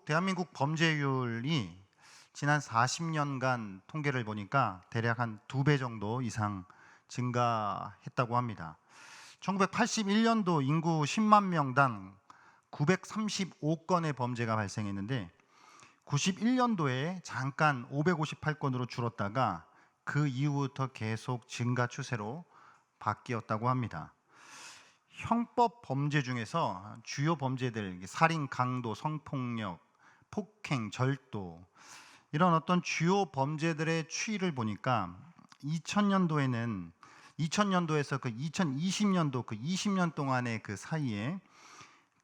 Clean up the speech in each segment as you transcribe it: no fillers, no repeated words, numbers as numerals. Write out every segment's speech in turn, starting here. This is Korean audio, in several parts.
대한민국 범죄율이 지난 40년간 통계를 보니까 대략 한 2배 정도 이상 증가했다고 합니다. 1981년도 인구 10만 명당 935건의 범죄가 발생했는데 91년도에 잠깐 558건으로 줄었다가 그 이후부터 계속 증가 추세로 바뀌었다고 합니다. 형법 범죄 중에서 주요 범죄들, 살인, 강도, 성폭력, 폭행, 절도 이런 어떤 주요 범죄들의 추이를 보니까 2000년도에서 그 2020년도 그 20년 동안의 그 사이에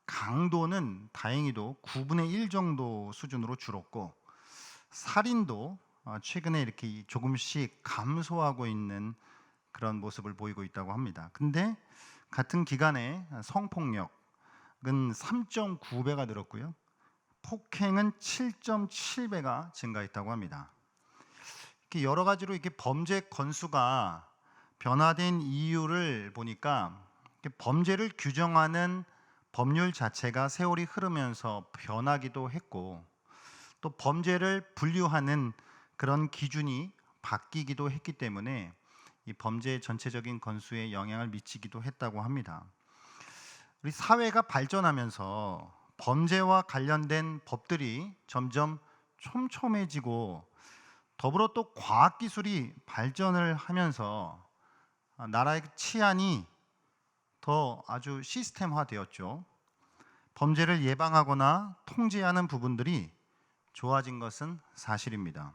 강도는 다행히도 9분의 1 정도 수준으로 줄었고 살인도 최근에 이렇게 조금씩 감소하고 있는 그런 모습을 보이고 있다고 합니다. 근데 같은 기간에 성폭력은 3.9배가 늘었고요. 폭행은 7.7배가 증가했다고 합니다. 이렇게 여러 가지로 이렇게 범죄 건수가 변화된 이유를 보니까 범죄를 규정하는 법률 자체가 세월이 흐르면서 변하기도 했고 또 범죄를 분류하는 그런 기준이 바뀌기도 했기 때문에 이 범죄의 전체적인 건수에 영향을 미치기도 했다고 합니다. 우리 사회가 발전하면서 범죄와 관련된 법들이 점점 촘촘해지고 더불어 또 과학기술이 발전을 하면서 나라의 치안이 더 아주 시스템화되었죠. 범죄를 예방하거나 통제하는 부분들이 좋아진 것은 사실입니다.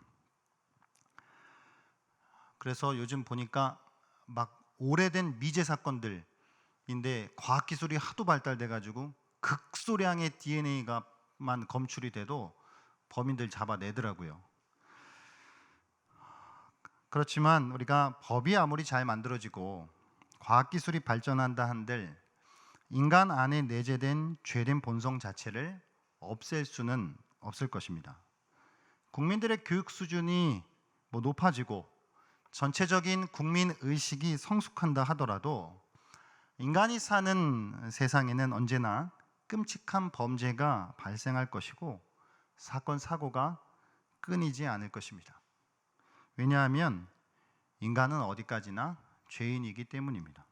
그래서 요즘 보니까 막 오래된 미제 사건들인데 과학기술이 하도 발달돼 가지고 극소량의 DNA가만 검출이 돼도 범인들 잡아내더라고요. 그렇지만 우리가 법이 아무리 잘 만들어지고 과학기술이 발전한다 한들 인간 안에 내재된 죄된 본성 자체를 없앨 수는 없을 것입니다. 국민들의 교육 수준이 높아지고 전체적인 국민 의식이 성숙한다 하더라도 인간이 사는 세상에는 언제나 끔찍한 범죄가 발생할 것이고 사건 사고가 끊이지 않을 것입니다. 왜냐하면 인간은 어디까지나 죄인이기 때문입니다.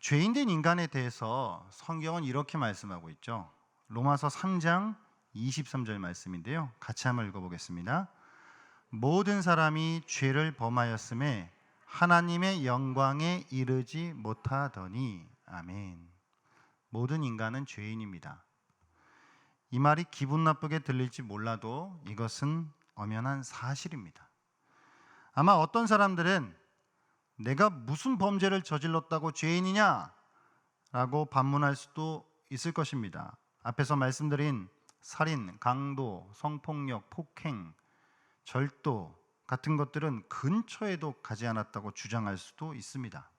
죄인된 인간에 대해서 성경은 이렇게 말씀하고 있죠. 로마서 3장 23절 말씀인데요. 같이 한번 읽어보겠습니다. 모든 사람이 죄를 범하였음에 하나님의 영광에 이르지 못하더니 아멘. 모든 인간은 죄인입니다. 이 말이 기분 나쁘게 들릴지 몰라도 이것은 엄연한 사실입니다. 아마 어떤 사람들은 내가 무슨 범죄를 저질렀다고 죄인이냐? 라고 반문할 수도 있을 것입니다. 앞에서 말씀드린 살인, 강도, 성폭력, 폭행, 절도 같은 것들은 근처에도 가지 않았다고 주장할 수도 있습니다.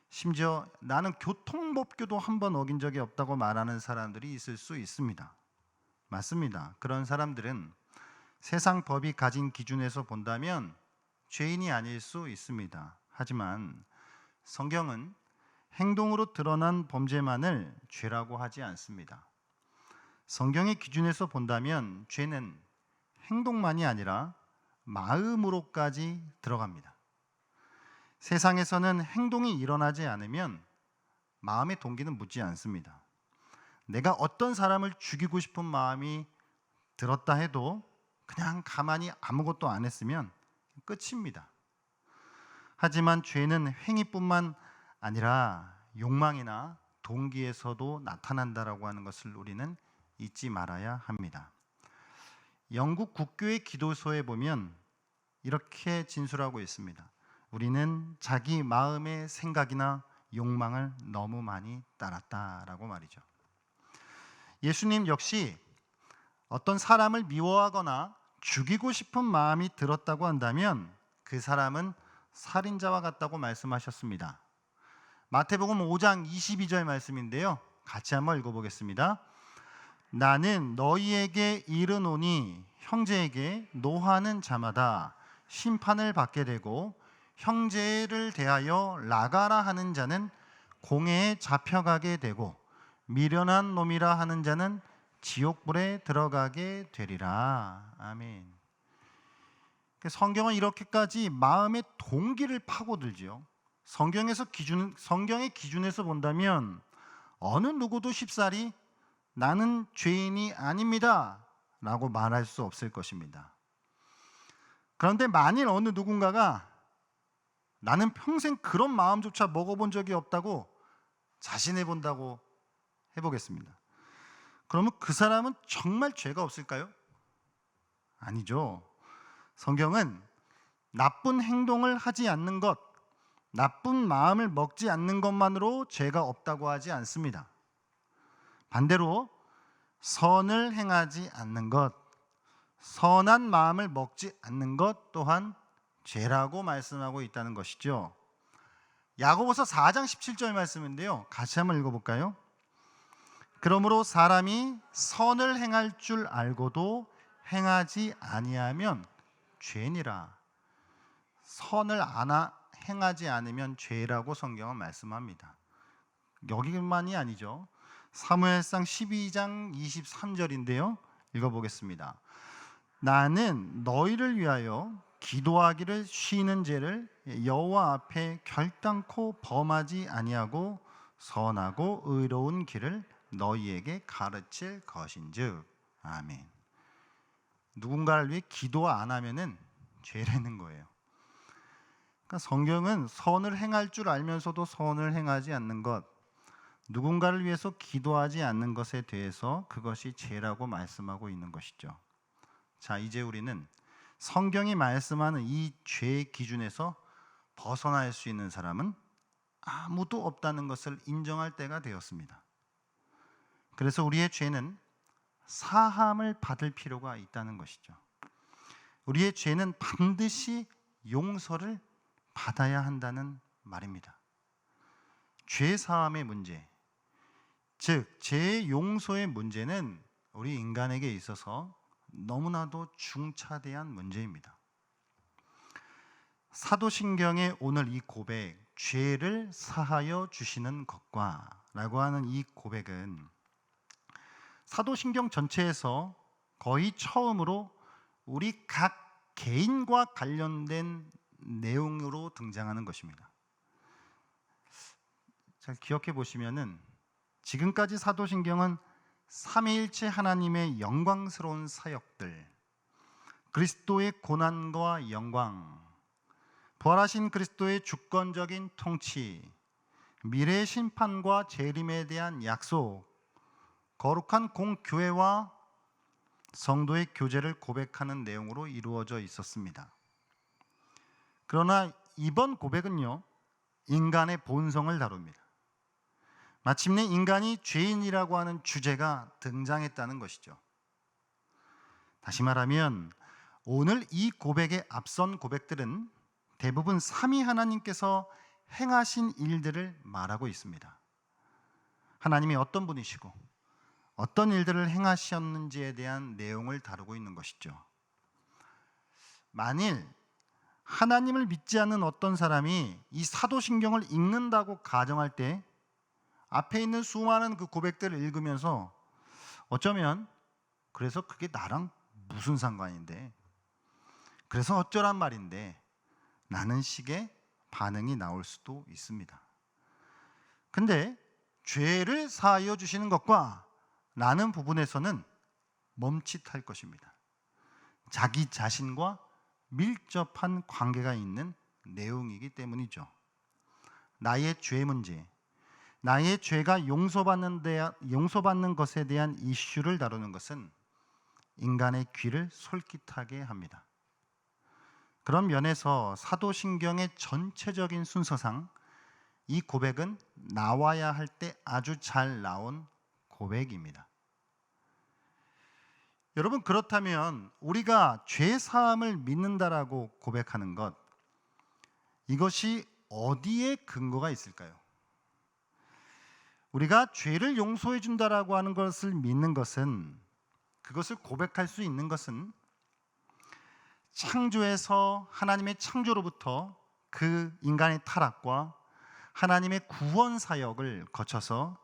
심지어 나는 교통법규도 한 번 어긴 적이 없다고 말하는 사람들이 있을 수 있습니다. 맞습니다. 그런 사람들은 세상 법이 가진 기준에서 본다면 죄인이 아닐 수 있습니다. 하지만 성경은 행동으로 드러난 범죄만을 죄라고 하지 않습니다. 성경의 기준에서 본다면 죄는 행동만이 아니라 마음으로까지 들어갑니다. 세상에서는 행동이 일어나지 않으면 마음의 동기는 묻지 않습니다. 내가 어떤 사람을 죽이고 싶은 마음이 들었다 해도 그냥 가만히 아무것도 안 했으면 끝입니다. 하지만 죄는 행위뿐만 아니라 욕망이나 동기에서도 나타난다라고 하는 것을 우리는 잊지 말아야 합니다. 영국 국교의 기도서에 보면 이렇게 진술하고 있습니다. 우리는 자기 마음의 생각이나 욕망을 너무 많이 따랐다라고 말이죠. 예수님 역시 어떤 사람을 미워하거나 죽이고 싶은 마음이 들었다고 한다면 그 사람은 살인자와 같다고 말씀하셨습니다. 마태복음 5장 22절 말씀인데요. 같이 한번 읽어보겠습니다. 나는 너희에게 이르노니 형제에게 노하는 자마다 심판을 받게 되고 형제를 대하여 나가라 하는 자는 공회에 잡혀가게 되고 미련한 놈이라 하는 자는 지옥불에 들어가게 되리라. 아멘. 성경은 이렇게까지 마음의 동기를 파고들지요. 성경의 기준에서 본다면 어느 누구도 쉽사리 나는 죄인이 아닙니다 라고 말할 수 없을 것입니다. 그런데 만일 어느 누군가가 나는 평생 그런 마음조차 먹어본 적이 없다고 자신해 본다고 해보겠습니다. 그러면 그 사람은 정말 죄가 없을까요? 아니죠. 성경은 나쁜 행동을 하지 않는 것, 나쁜 마음을 먹지 않는 것만으로 죄가 없다고 하지 않습니다. 반대로 선을 행하지 않는 것, 선한 마음을 먹지 않는 것 또한 죄라고 말씀하고 있다는 것이죠. 야고보서 4장 17절 말씀인데요. 같이 한번 읽어볼까요? 그러므로 사람이 선을 행할 줄 알고도 행하지 아니하면 죄니라. 선을 행하지 않으면 죄라고 성경은 말씀합니다. 여기만이 아니죠. 사무엘상 12장 23절인데요. 읽어보겠습니다. 나는 너희를 위하여 기도하기를 쉬는 죄를 여호와 앞에 결단코 범하지 아니하고 선하고 의로운 길을 너희에게 가르칠 것인즉. 아멘. 누군가를 위해 기도 안 하면은 죄라는 거예요. 그러니까 성경은 선을 행할 줄 알면서도 선을 행하지 않는 것, 누군가를 위해서 기도하지 않는 것에 대해서 그것이 죄라고 말씀하고 있는 것이죠. 자, 이제 우리는 성경이 말씀하는 이 죄의 기준에서 벗어날 수 있는 사람은 아무도 없다는 것을 인정할 때가 되었습니다. 그래서 우리의 죄는 사함을 받을 필요가 있다는 것이죠. 우리의 죄는 반드시 용서를 받아야 한다는 말입니다. 죄 사함의 문제, 즉 죄 용서의 문제는 우리 인간에게 있어서 너무나도 중차대한 문제입니다. 사도신경의 오늘 이 고백, 죄를 사하여 주시는 것과 라고 하는 이 고백은 사도신경 전체에서 거의 처음으로 우리 각 개인과 관련된 내용으로 등장하는 것입니다. 잘 기억해 보시면은 지금까지 사도신경은 삼위일체 하나님의 영광스러운 사역들, 그리스도의 고난과 영광, 부활하신 그리스도의 주권적인 통치, 미래의 심판과 재림에 대한 약속, 거룩한 공교회와 성도의 교제를 고백하는 내용으로 이루어져 있었습니다. 그러나 이번 고백은요, 인간의 본성을 다룹니다. 마침내 인간이 죄인이라고 하는 주제가 등장했다는 것이죠. 다시 말하면 오늘 이 고백에 앞선 고백들은 대부분 삼위 하나님께서 행하신 일들을 말하고 있습니다. 하나님이 어떤 분이시고 어떤 일들을 행하셨는지에 대한 내용을 다루고 있는 것이죠. 만일 하나님을 믿지 않는 어떤 사람이 이 사도신경을 읽는다고 가정할 때 앞에 있는 수많은 그 고백들을 읽으면서 어쩌면 그래서 그게 나랑 무슨 상관인데, 그래서 어쩌란 말인데 라는 식의 반응이 나올 수도 있습니다. 근데 죄를 사하여 주시는 것과 라는 부분에서는 멈칫할 것입니다. 자기 자신과 밀접한 관계가 있는 내용이기 때문이죠. 나의 죄 문제, 나의 죄가 용서받는 것에 대한 이슈를 다루는 것은 인간의 귀를 솔깃하게 합니다. 그런 면에서 사도신경의 전체적인 순서상 이 고백은 나와야 할 때 아주 잘 나온 고백입니다. 여러분, 그렇다면 우리가 죄 사함을 믿는다라고 고백하는 것, 이것이 어디에 근거가 있을까요? 우리가 죄를 용서해 준다라고 하는 것을 믿는 것은, 그것을 고백할 수 있는 것은 창조에서 하나님의 창조로부터 그 인간의 타락과 하나님의 구원 사역을 거쳐서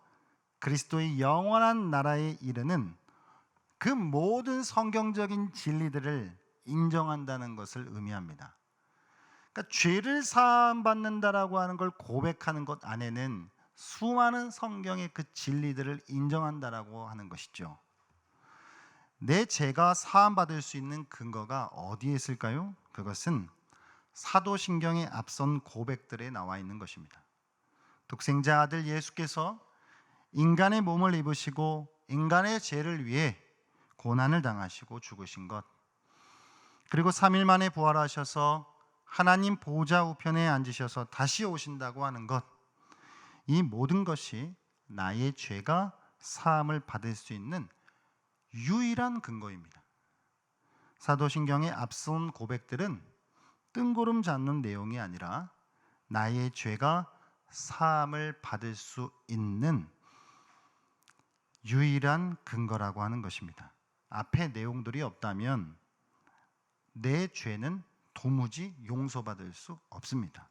그리스도의 영원한 나라에 이르는 그 모든 성경적인 진리들을 인정한다는 것을 의미합니다. 그러니까 죄를 사함 받는다라고 하는 걸 고백하는 것 안에는 수많은 성경의 그 진리들을 인정한다라고 하는 것이죠. 내 죄가 사함 받을 수 있는 근거가 어디에 있을까요? 그것은 사도신경의 앞선 고백들에 나와 있는 것입니다. 독생자 아들 예수께서 인간의 몸을 입으시고 인간의 죄를 위해 고난을 당하시고 죽으신 것, 그리고 3일 만에 부활하셔서 하나님 보좌 우편에 앉으셔서 다시 오신다고 하는 것, 이 모든 것이 나의 죄가 사함을 받을 수 있는 유일한 근거입니다. 사도신경의 앞선 고백들은 뜬구름 잡는 내용이 아니라 나의 죄가 사함을 받을 수 있는 유일한 근거라고 하는 것입니다. 앞에 내용들이 없다면 내 죄는 도무지 용서받을 수 없습니다.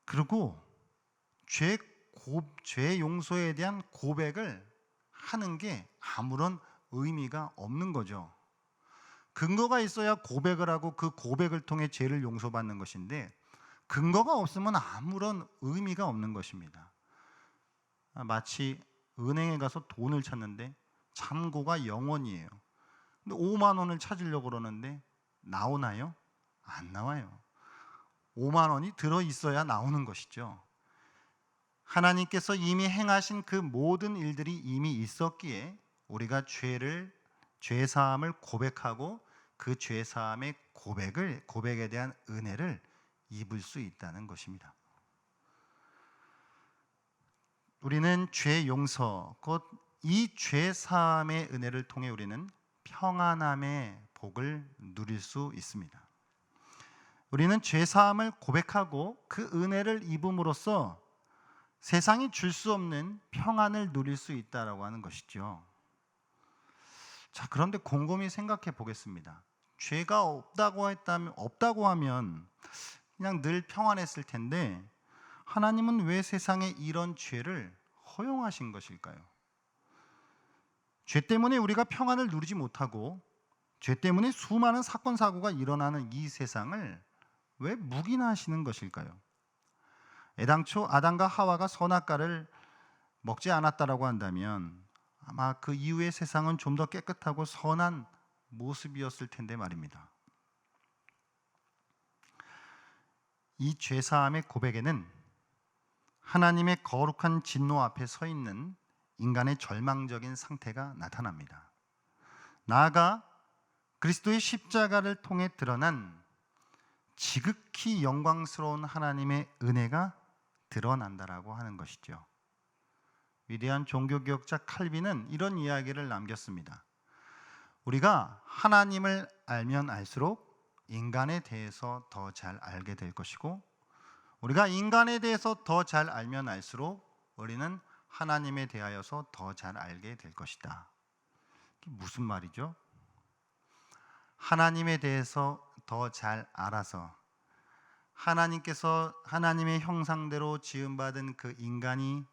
그리고 죄 용서에 대한 고백을 하는 게 아무런 의미가 없는 거죠. 근거가 있어야 고백을 하고 그 고백을 통해 죄를 용서받는 것인데 근거가 없으면 아무런 의미가 없는 것입니다. 마치 은행에 가서 돈을 찾는데 잔고가 0원이에요. 근데 5만 원을 찾으려고 그러는데 나오나요? 안 나와요. 5만 원이 들어있어야 나오는 것이죠. 하나님께서 이미 행하신 그 모든 일들이 이미 있었기에 우리가 죄사함을 고백하고 그 죄사함의 고백에 대한 은혜를 입을 수 있다는 것입니다. 우리는 죄 용서, 곧 이 죄사함의 은혜를 통해 우리는 평안함의 복을 누릴 수 있습니다. 우리는 죄사함을 고백하고 그 은혜를 입음으로써 세상이 줄 수 없는 평안을 누릴 수 있다라고 하는 것이죠. 자, 그런데 곰곰이 생각해 보겠습니다. 죄가 없다고 하면 그냥 늘 평안했을 텐데 하나님은 왜 세상에 이런 죄를 허용하신 것일까요? 죄 때문에 우리가 평안을 누리지 못하고 죄 때문에 수많은 사건 사고가 일어나는 이 세상을 왜 묵인하시는 것일까요? 애당초 아담과 하와가 선악과를 먹지 않았다라고 한다면 아마 그 이후의 세상은 좀 더 깨끗하고 선한 모습이었을 텐데 말입니다. 이 죄사함의 고백에는 하나님의 거룩한 진노 앞에 서 있는 인간의 절망적인 상태가 나타납니다. 나아가 그리스도의 십자가를 통해 드러난 지극히 영광스러운 하나님의 은혜가 드러난다라고 하는 것이죠. 위대한 종교개혁자 칼빈은 이런 이야기를 남겼습니다. 우리가 하나님을 알면 알수록 인간에 대해서 더 잘 알게 될 것이고 우리가 인간에 대해서 더 잘 알면 알수록 우리는 하나님에 대하여서 더 잘 알게 될 것이다. 이게 무슨 말이죠? 하나님에 대해서 더 잘 알아서 하나님께서 하나님의 형상대로 지음받은 그 인간이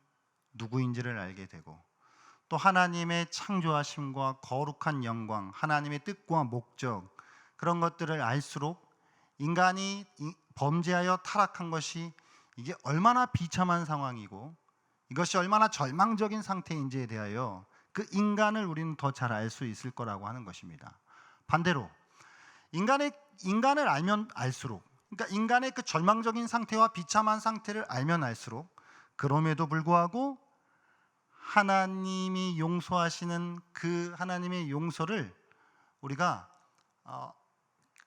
누구인지를 알게 되고 또 하나님의 창조하심과 거룩한 영광, 하나님의 뜻과 목적 그런 것들을 알수록 인간이 범죄하여 타락한 것이 이게 얼마나 비참한 상황이고 이것이 얼마나 절망적인 상태인지에 대하여 그 인간을 우리는 더 잘 알 수 있을 거라고 하는 것입니다. 반대로 인간을 알면 알수록 그러니까 인간의 그 절망적인 상태와 비참한 상태를 알면 알수록 그럼에도 불구하고 하나님이 용서하시는 그 하나님의 용서를 우리가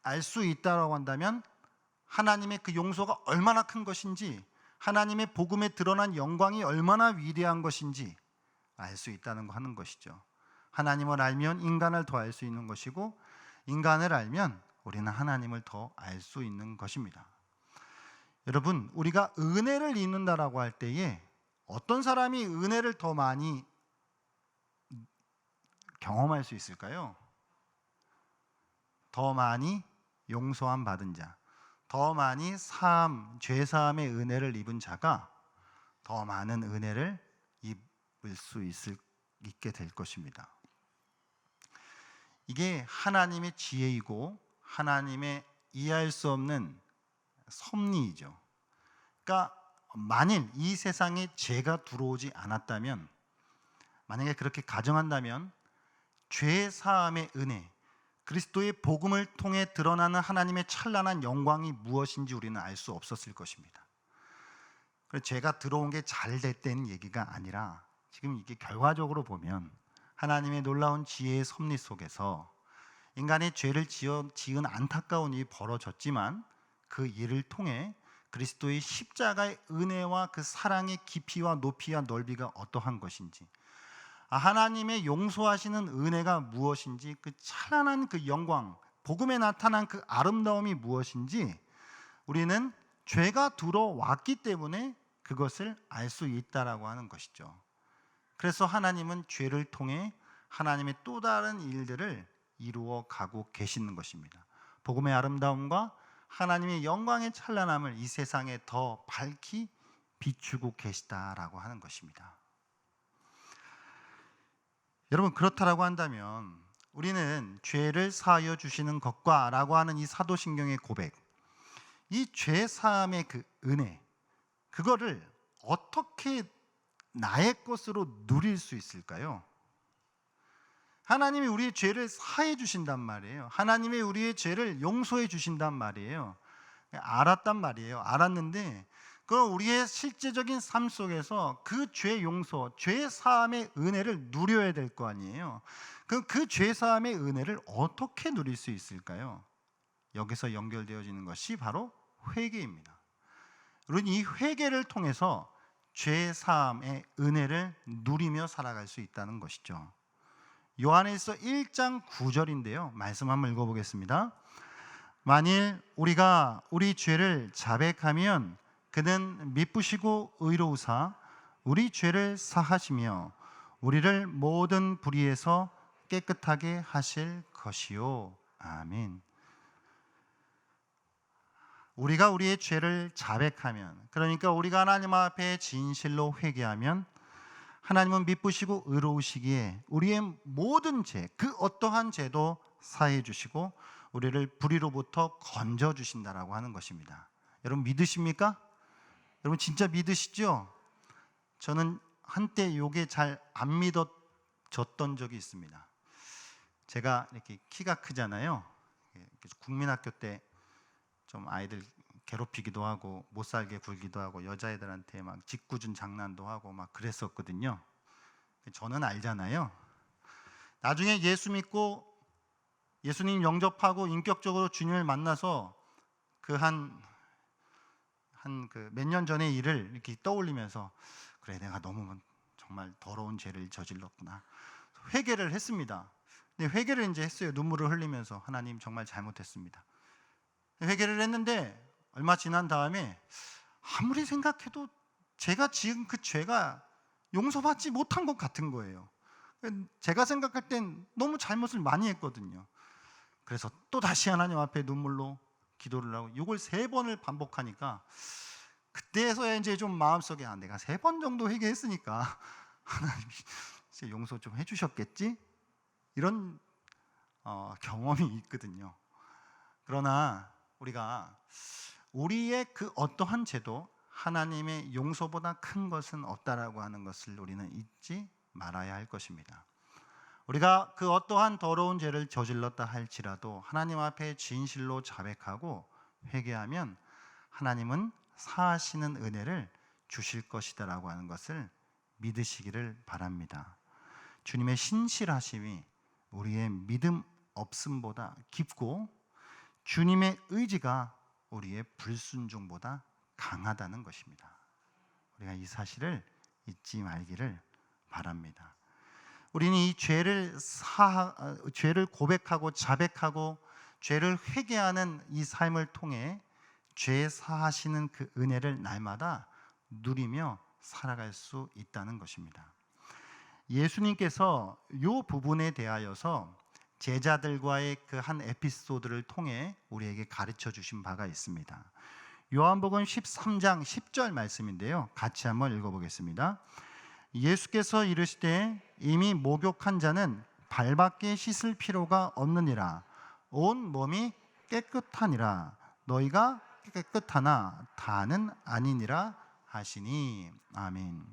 알 수 있다라고 한다면 하나님의 그 용서가 얼마나 큰 것인지 하나님의 복음에 드러난 영광이 얼마나 위대한 것인지 알 수 있다는 거 하는 것이죠. 하나님을 알면 인간을 더 알 수 있는 것이고 인간을 알면 우리는 하나님을 더 알 수 있는 것입니다. 여러분, 우리가 은혜를 입는다라고 할 때에 어떤 사람이 은혜를 더 많이 경험할 수 있을까요? 더 많이 용서함 받은 자, 더 많이 죄사함의 은혜를 입은 자가 더 많은 은혜를 있게 될 것입니다. 이게 하나님의 지혜이고 하나님의 이해할 수 없는 섭리이죠. 그러니까 만일 이 세상에 죄가 들어오지 않았다면, 만약에 그렇게 가정한다면 죄 사함의 은혜, 그리스도의 복음을 통해 드러나는 하나님의 찬란한 영광이 무엇인지 우리는 알 수 없었을 것입니다. 그래서 죄가 들어온 게 잘 됐다는 얘기가 아니라, 지금 이게 결과적으로 보면 하나님의 놀라운 지혜의 섭리 속에서 인간의 죄를 지은 안타까운 일이 벌어졌지만 그 일을 통해 그리스도의 십자가의 은혜와 그 사랑의 깊이와 높이와 넓이가 어떠한 것인지, 하나님의 용서하시는 은혜가 무엇인지, 그 찬란한 그 영광, 복음에 나타난 그 아름다움이 무엇인지 우리는 죄가 들어왔기 때문에 그것을 알 수 있다라고 하는 것이죠. 그래서 하나님은 죄를 통해 하나님의 또 다른 일들을 이루어 가고 계시는 것입니다. 복음의 아름다움과 하나님의 영광의 찬란함을 이 세상에 더 밝히 비추고 계시다라고 하는 것입니다. 여러분, 그렇다라고 한다면 우리는 죄를 사하여 주시는 것과 라고 하는 이 사도신경의 고백, 이 죄 사함의 그 은혜, 그거를 어떻게 나의 것으로 누릴 수 있을까요? 하나님이 우리의 죄를 사해 주신단 말이에요. 하나님이 우리의 죄를 용서해 주신단 말이에요. 알았단 말이에요. 알았는데 그럼 우리의 실제적인 삶 속에서 그 죄 용서, 죄 사함의 은혜를 누려야 될 거 아니에요. 그럼 그 죄 사함의 은혜를 어떻게 누릴 수 있을까요? 여기서 연결되어지는 것이 바로 회개입니다. 우리는 이 회개를 통해서 죄 사함의 은혜를 누리며 살아갈 수 있다는 것이죠. 요한일서 1장 9절인데요. 말씀 한번 읽어보겠습니다. 만일 우리가 우리 죄를 자백하면 그는 미쁘시고 의로우사 우리 죄를 사하시며 우리를 모든 불의에서 깨끗하게 하실 것이요. 아멘. 우리가 우리의 죄를 자백하면, 그러니까 우리가 하나님 앞에 진실로 회개하면 하나님은 미쁘시고 의로우시기에 우리의 모든 죄, 그 어떠한 죄도 사해 주시고 우리를 불의로부터 건져 주신다라고 하는 것입니다. 여러분 믿으십니까? 여러분 진짜 믿으시죠? 저는 한때 이게 잘 안 믿어졌던 적이 있습니다. 제가 이렇게 키가 크잖아요. 국민학교 때 좀 아이들 괴롭히기도 하고 못 살게 굴기도 하고 여자애들한테 막 짓궂은 장난도 하고 막 그랬었거든요. 저는 알잖아요. 나중에 예수 믿고 예수님 영접하고 인격적으로 주님을 만나서 그 몇 년 전의 일을 이렇게 떠올리면서 그래, 내가 너무 정말 더러운 죄를 저질렀구나. 회개를 했습니다. 근데 회개를 이제 했어요. 눈물을 흘리면서 하나님 정말 잘못했습니다. 회개를 했는데 얼마 지난 다음에 아무리 생각해도 제가 지은 그 죄가 용서받지 못한 것 같은 거예요. 제가 생각할 땐 너무 잘못을 많이 했거든요. 그래서 또 다시 하나님 앞에 눈물로 기도를 하고 이걸 3번을 반복하니까 그때서야 이제 좀 마음속에 내가 3번 정도 회개했으니까 하나님이 이제 용서 좀 해주셨겠지? 이런 경험이 있거든요. 그러나 우리가 우리의 그 어떠한 죄도 하나님의 용서보다 큰 것은 없다라고 하는 것을 우리는 잊지 말아야 할 것입니다. 우리가 그 어떠한 더러운 죄를 저질렀다 할지라도 하나님 앞에 진실로 자백하고 회개하면 하나님은 사하시는 은혜를 주실 것이다라고 하는 것을 믿으시기를 바랍니다. 주님의 신실하심이 우리의 믿음 없음보다 깊고 주님의 의지가 우리의 불순종보다 강하다는 것입니다. 우리가 이 사실을 잊지 말기를 바랍니다. 우리는 이 죄를 고백하고 자백하고 죄를 회개하는 이 삶을 통해 죄 사하시는 그 은혜를 날마다 누리며 살아갈 수 있다는 것입니다. 예수님께서 이 부분에 대하여서 제자들과의 그 한 에피소드를 통해 우리에게 가르쳐 주신 바가 있습니다. 요한복음 13장 10절 말씀인데요. 같이 한번 읽어보겠습니다. 예수께서 이르시되 이미 목욕한 자는 발밖에 씻을 필요가 없느니라. 온 몸이 깨끗하니라. 너희가 깨끗하나 다는 아니니라 하시니. 아멘.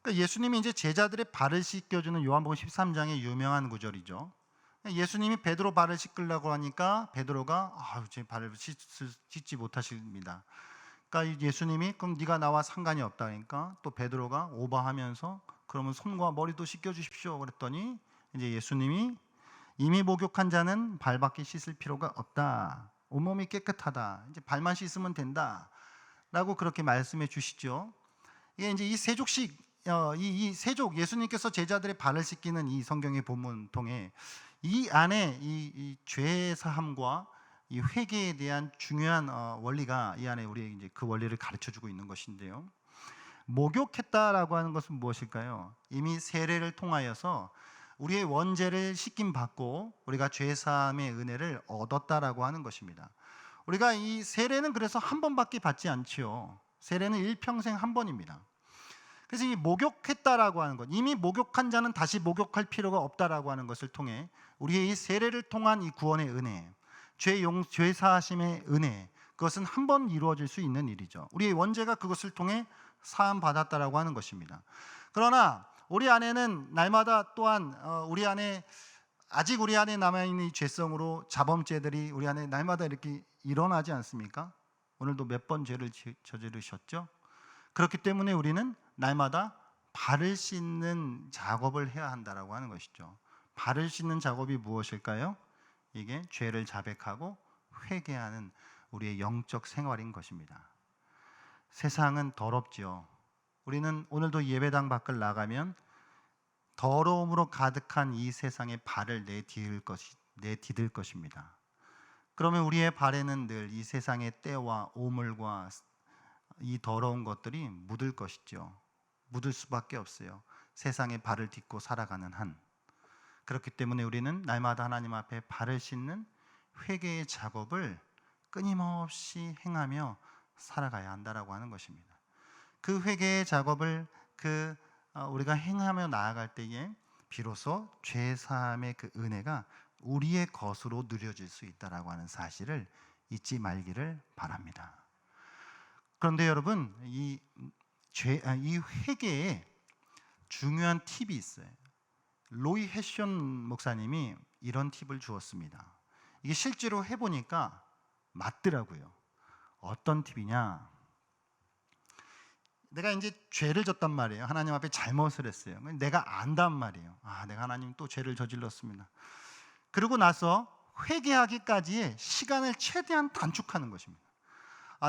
그러니까 예수님이 이제 제자들의 발을 씻겨주는 요한복음 13장의 유명한 구절이죠. 예수님이 베드로 발을 씻으려고 하니까 베드로가 제 발을 씻지 못하십니다. 그러니까 예수님이 그럼 네가 나와 상관이 없다 그러니까 또 베드로가 오버하면서 그러면 손과 머리도 씻겨 주십시오 그랬더니 이제 예수님이 이미 목욕한 자는 발밖에 씻을 필요가 없다. 온몸이 깨끗하다. 이제 발만 씻으면 된다라고 그렇게 말씀해 주시죠. 이게 이제 이 세족식 이 세족 예수님께서 제자들의 발을 씻기는 이 성경의 본문 통해 이 안에 이 죄 사함과 이 회개에 대한 중요한 원리가 이 안에 우리 이제 그 원리를 가르쳐 주고 있는 것인데요. 목욕했다라고 하는 것은 무엇일까요? 이미 세례를 통하여서 우리의 원죄를 씻김 받고 우리가 죄 사함의 은혜를 얻었다라고 하는 것입니다. 우리가 이 세례는 그래서 한 번밖에 받지 않지요. 세례는 일평생 한 번입니다. 그래서 이 목욕했다라고 하는 것, 이미 목욕한 자는 다시 목욕할 필요가 없다라고 하는 것을 통해 우리의 이 세례를 통한 이 구원의 은혜, 죄 사하심의 은혜, 그것은 한 번 이루어질 수 있는 일이죠. 우리의 원죄가 그것을 통해 사함 받았다라고 하는 것입니다. 그러나 우리 안에는 날마다 또한 우리 안에 남아 있는 이 죄성으로 자범죄들이 우리 안에 날마다 이렇게 일어나지 않습니까? 오늘도 몇 번 죄를 저지르셨죠? 그렇기 때문에 우리는 날마다 발을 씻는 작업을 해야 한다라고 하는 것이죠. 발을 씻는 작업이 무엇일까요? 이게 죄를 자백하고 회개하는 우리의 영적 생활인 것입니다. 세상은 더럽지요. 우리는 오늘도 예배당 밖을 나가면 더러움으로 가득한 이 세상에 발을 내디딜 것입니다. 그러면 우리의 발에는 늘 이 세상의 때와 오물과 이 더러운 것들이 묻을 것이죠. 묻을 수밖에 없어요. 세상에 발을 딛고 살아가는 한. 그렇기 때문에 우리는 날마다 하나님 앞에 발을 씻는 회개의 작업을 끊임없이 행하며 살아가야 한다라고 하는 것입니다. 그 회개의 작업을 우리가 행하며 나아갈 때에 비로소 죄 사함의 그 은혜가 우리의 것으로 누려질 수 있다라고 하는 사실을 잊지 말기를 바랍니다. 그런데 여러분, 이 회개에 중요한 팁이 있어요. 로이 해션 목사님이 이런 팁을 주었습니다. 이게 실제로 해보니까 맞더라고요. 어떤 팁이냐? 내가 이제 죄를 졌단 말이에요. 하나님 앞에 잘못을 했어요. 내가 안단 말이에요. 내가 하나님 또 죄를 저질렀습니다. 그러고 나서 회개하기까지의 시간을 최대한 단축하는 것입니다.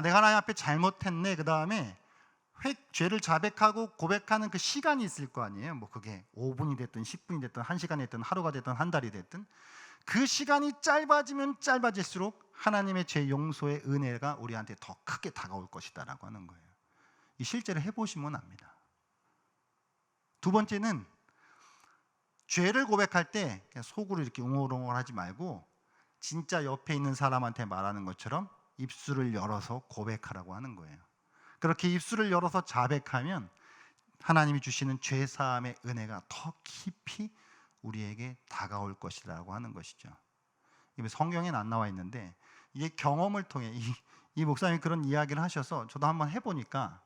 내가 하나님 앞에 잘못했네. 그 다음에 죄를 자백하고 고백하는 그 시간이 있을 거 아니에요. 뭐 그게 5분이 됐든 10분이 됐든 1시간이 됐든 하루가 됐든 한 달이 됐든 그 시간이 짧아지면 짧아질수록 하나님의 죄 용서의 은혜가 우리한테 더 크게 다가올 것이다라고 하는 거예요. 이 실제로 해보시면 압니다. 두 번째는 죄를 고백할 때 그냥 속으로 이렇게 웅얼웅얼하지 말고 진짜 옆에 있는 사람한테 말하는 것처럼 입술을 열어서 고백하라고 하는 거예요. 그렇게 입술을 열어서 자백하면 하나님이 주시는 죄사함의 은혜가 더 깊이 우리에게 다가올 것이라고 하는 것이죠. 이게 성경에는 안 나와 있는데 이게 경험을 통해 이 목사님이 그런 이야기를 하셔서 저도 한번 해보니까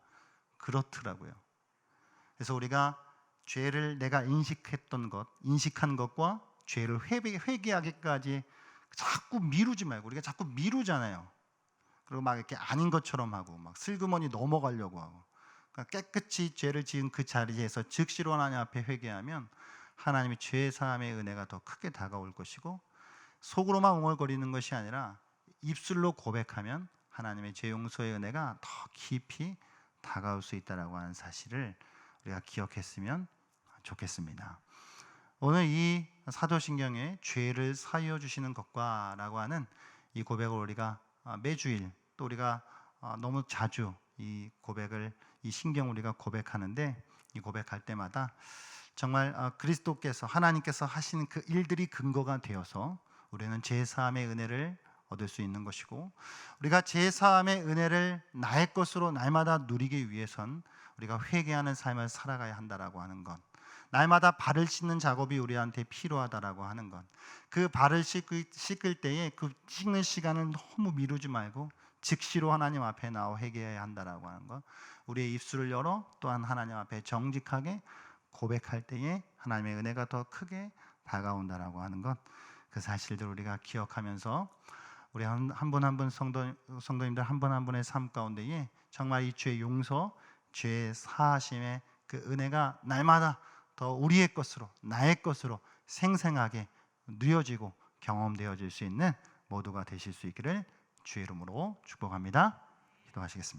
그렇더라고요. 그래서 우리가 죄를 내가 인식한 것과 죄를 회개하기까지 자꾸 미루지 말고 우리가 자꾸 미루잖아요. 그리고 막 이렇게 아닌 것처럼 하고 막 슬그머니 넘어가려고 하고 그러니까 깨끗이 죄를 지은 그 자리에서 즉시로 하나님 앞에 회개하면 하나님의 죄 사함의 은혜가 더 크게 다가올 것이고 속으로만 웅얼거리는 것이 아니라 입술로 고백하면 하나님의 죄 용서의 은혜가 더 깊이 다가올 수 있다라고 하는 사실을 우리가 기억했으면 좋겠습니다. 오늘 이 사도신경에 죄를 사하여 주시는 것과라고 하는 이 고백을 우리가 매주일 또 우리가 너무 자주 이 고백을 이 신경 우리가 고백하는데 이 고백할 때마다 정말 그리스도께서 하나님께서 하시는 그 일들이 근거가 되어서 우리는 죄 사함의 은혜를 얻을 수 있는 것이고, 우리가 제3의 은혜를 나의 것으로 날마다 누리기 위해선 우리가 회개하는 삶을 살아가야 한다라고 하는 것, 날마다 발을 씻는 작업이 우리한테 필요하다라고 하는 것, 그 발을 씻을 때에 그 씻는 시간을 너무 미루지 말고 즉시로 하나님 앞에 나와 회개해야 한다라고 하는 것, 우리의 입술을 열어 또한 하나님 앞에 정직하게 고백할 때에 하나님의 은혜가 더 크게 다가온다라고 하는 것, 그 사실들을 우리가 기억하면서 우리 한 분 한 분 성도님들 한 분 한 분의 삶 가운데에 정말 이 죄의 용서, 죄의 사하심의 그 은혜가 날마다 더 우리의 것으로, 나의 것으로 생생하게 누려지고 경험되어질 수 있는 모두가 되실 수 있기를 주의 이름으로 축복합니다. 기도하시겠습니다.